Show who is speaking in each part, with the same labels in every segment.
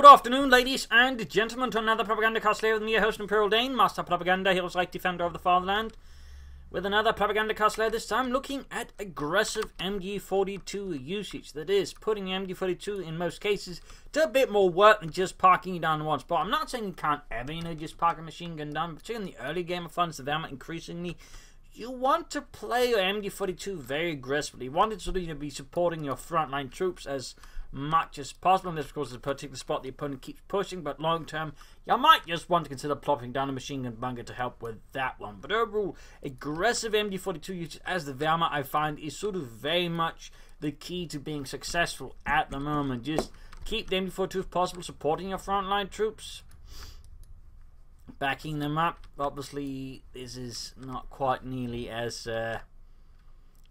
Speaker 1: afternoon, ladies and gentlemen, to another Propagandacast Lehr with me, your host, Imperial Dane, Master Propaganda, Heroes like Defender of the Fatherland, with another Propagandacast Lehr, this time looking at aggressive MG42 usage. That is, putting the MG42 in most cases to a bit more work than just parking it down in one spot. I'm not saying you can't ever, just park a machine gun down, but particularly in the early game of funds, the Valorant increasingly, you want to play your MG42 very aggressively. You want it to sort of, be supporting your frontline troops as much as possible. And this, of course, is a particular spot the opponent keeps pushing, but long term, you might just want to consider plopping down a machine gun bunker to help with that one. But overall, aggressive MG42 usage as the Wehrmacht, I find, is sort of very much the key to being successful at the moment. Just keep the MG42 if possible, supporting your frontline troops, backing them up. Obviously, this is not quite nearly as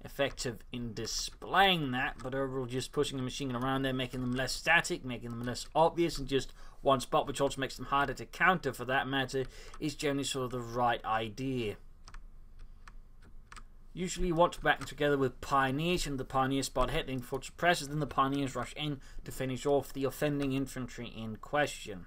Speaker 1: effective in displaying that, but overall just pushing the machine gun around there, making them less static, making them less obvious in just one spot, which also makes them harder to counter for that matter, is generally sort of the right idea. Usually you want to back them together with Pioneers, and the Pioneer spot hit, then before it suppresses, then the Pioneers rush in to finish off the offending infantry in question.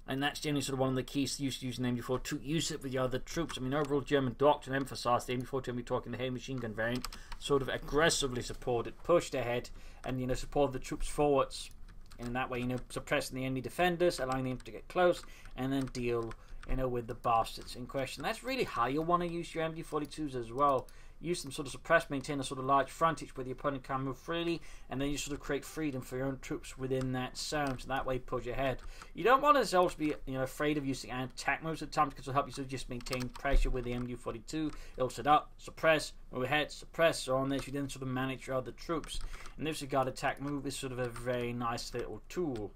Speaker 1: And that's generally sort of one of the keys to using the MG42. Use it with your other troops. I mean, overall, German doctrine emphasised the MG42, and we're talking the heavy machine gun variant, sort of aggressively supported, pushed ahead, and support the troops forwards. And in that way, suppressing the enemy defenders, allowing them to get close, and then deal, with the bastards in question. That's really how you want to use your MG42s as well. Use them sort of suppress, maintain a sort of large frontage where the opponent can move freely, and then you sort of create freedom for your own troops within that zone, so that way push ahead. You don't want to also be afraid of using attack moves at times, because it'll help you sort of just maintain pressure with the MG42. It'll set up, suppress, move ahead, suppress, so on this. You then sort of manage your other troops. In this regard, attack move is sort of a very nice little tool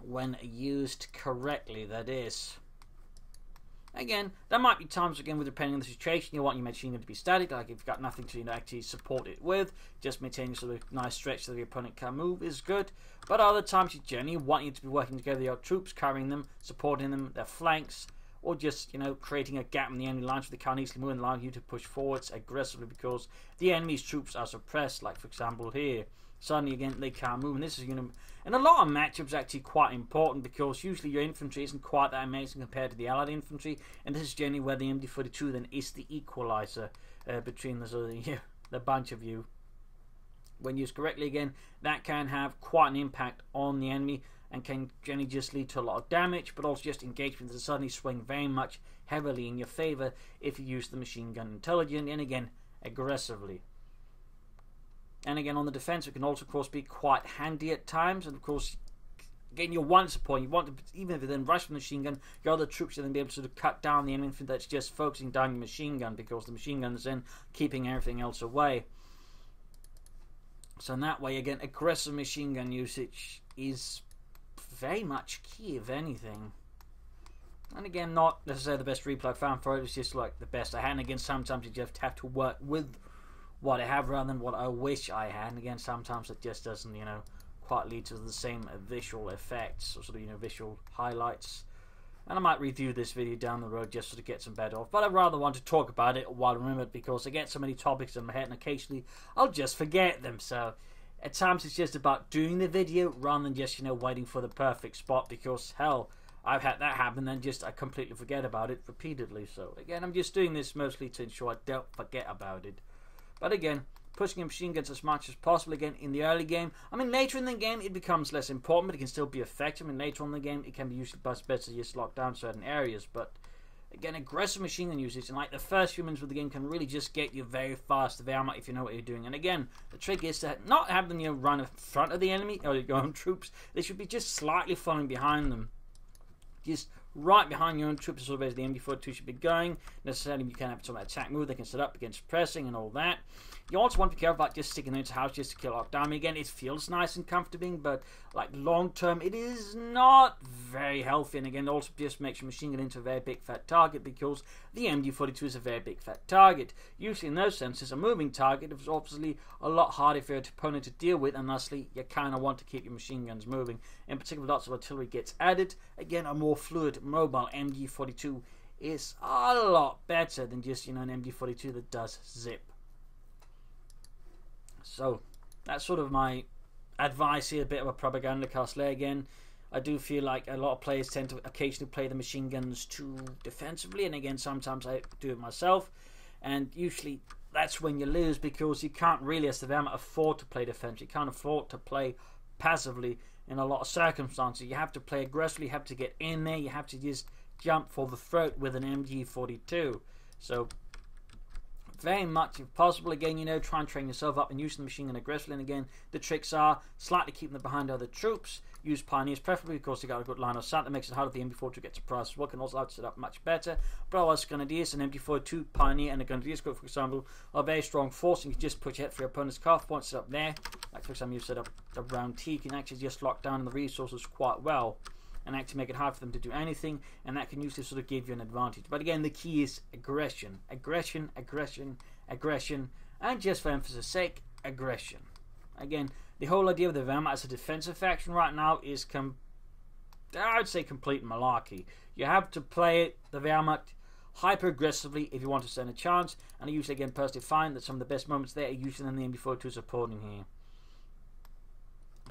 Speaker 1: when used correctly, that is. Again, there might be times, depending on the situation, you want your machine gun to be static, like if you've got nothing to actually support it with, just maintaining sort of nice stretch so the opponent can move is good. But other times, you generally want you to be working together with your troops, carrying them, supporting them, their flanks, or just, creating a gap in the enemy lines so they can't easily move and allowing you to push forwards aggressively because the enemy's troops are suppressed, like for example here. Suddenly, again, they can't move, and this is, in a lot of matchups, actually quite important because usually your infantry isn't quite that amazing compared to the allied infantry, and this is generally where the MG42 then is the equalizer between the bunch of you. When used correctly, again, that can have quite an impact on the enemy and can generally just lead to a lot of damage, but also just engagement that suddenly swing very much heavily in your favor if you use the machine gun intelligently and, again, aggressively. And again, on the defense, it can also, of course, be quite handy at times. And of course, again, your one support, you want to, even if you then rush the machine gun, your other troops will then be able to sort of cut down the infantry that's just focusing down your machine gun, because the machine gun is then keeping everything else away. So in that way, again, aggressive machine gun usage is very much key, if anything. And again, not necessarily the best replay I found for it. It's just like the best I had. And again, sometimes you just have to work with what I have rather than what I wish I had. And again, sometimes it just doesn't, quite lead to the same visual effects or sort of, visual highlights. And I might review this video down the road just to get some better off. But I'd rather want to talk about it while I remember it, because I get so many topics in my head and occasionally I'll just forget them. So at times it's just about doing the video rather than just, waiting for the perfect spot, because hell, I've had that happen and just I completely forget about it repeatedly. So again, I'm just doing this mostly to ensure I don't forget about it. But again, pushing machine guns as much as possible, again, in the early game. I mean, later in the game, it becomes less important, but it can still be effective. I mean, later on in the game, it can be usually better to just lock down certain areas. But again, aggressive machine gun usage, and like the first few minutes of the game, can really just get you very fast to Wehrmacht if you know what you're doing. And again, the trick is to not have them, run in front of the enemy or your own troops. They should be just slightly following behind them. Just right behind your own troops, sort of as the MG42 should be going. Necessarily, you can have some attack move they can set up against pressing and all that. You also want to be careful about just sticking into house just to kill lockdown. I mean, again, it feels nice and comforting, but like long term, it is not very healthy. And again, it also just makes your machine gun into a very big fat target, because the MG42 is a very big fat target. Usually, in those senses, a moving target is obviously a lot harder for your opponent to deal with, and thusly, you kind of want to keep your machine guns moving. In particular, lots of artillery gets added. Again, a more fluid, mobile MG42 is a lot better than just, an MG42 that does zip. So that's sort of my advice here, a bit of a Propagandacast Lehr again. I do feel like a lot of players tend to occasionally play the machine guns too defensively, and again, sometimes I do it myself, and usually that's when you lose, because you can't really, as the Wehrmacht, afford to play defense. You can't afford to play passively in a lot of circumstances. You have to play aggressively, you have to get in there, you have to just jump for the throat with an MG42. So very much, if possible, again, you know, try and train yourself up and use the machine gun aggressively. And again, the tricks are slightly keeping them behind other troops. Use pioneers preferably, because you got a good line of sight. That makes it harder for the MG42 to get surprised as well. Can also allow it to set up much better. But as Grenadiers, an MG42 pioneer and a Grenadiers group, for example, are very strong force. You can just put your head for your opponent's calf points set up there. Like for example, you set up a round T, you can actually just lock down the resources quite well and actually make it hard for them to do anything, and that can usually sort of give you an advantage. But again, the key is aggression, aggression, aggression, aggression, and just for emphasis sake, aggression. Again, the whole idea of the Wehrmacht as a defensive faction right now is, I would say, complete malarkey. You have to play the Wehrmacht hyper aggressively if you want to stand a chance, and I usually, again, personally find that some of the best moments there are usually in the MG42 supporting here.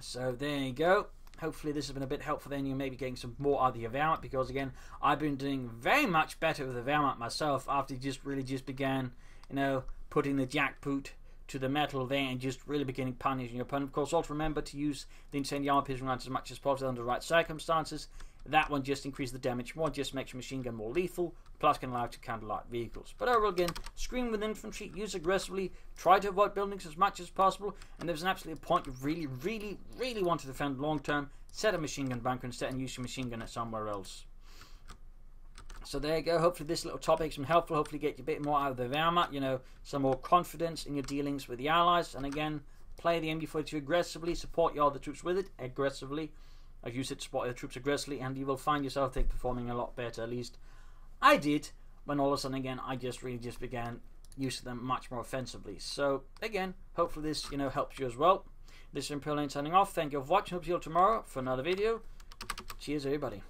Speaker 1: So there you go. Hopefully this has been a bit helpful, then you may be getting some more out of the Wehrmacht, because again, I've been doing very much better with the Wehrmacht myself after really just began, you know, putting the jackboot to the metal there and just really beginning punishing your opponent. Of course, also remember to use the incendiary piercing rounds as much as possible under the right circumstances. That one just increases the damage more, just makes your machine gun more lethal, plus can allow it to counter light vehicles. But overall, again, screen with infantry, use aggressively, try to avoid buildings as much as possible, and there's an absolute point you really want to defend long term, set a machine gun bunker instead and use your machine gun at somewhere else. So there you go. Hopefully this little topic has been helpful. Hopefully get you a bit more out of the Wehrmacht, you know, some more confidence in your dealings with the Allies. And again, play the MG42 aggressively, support your other troops with it aggressively. I've used it to support your troops aggressively, and you will find yourself, I think, performing a lot better. At least I did, when all of a sudden, again, I just began using them much more offensively. So again, hopefully this, you know, helps you as well. This is Imperial signing off. Thank you for watching. Hope to see you all tomorrow for another video. Cheers, everybody.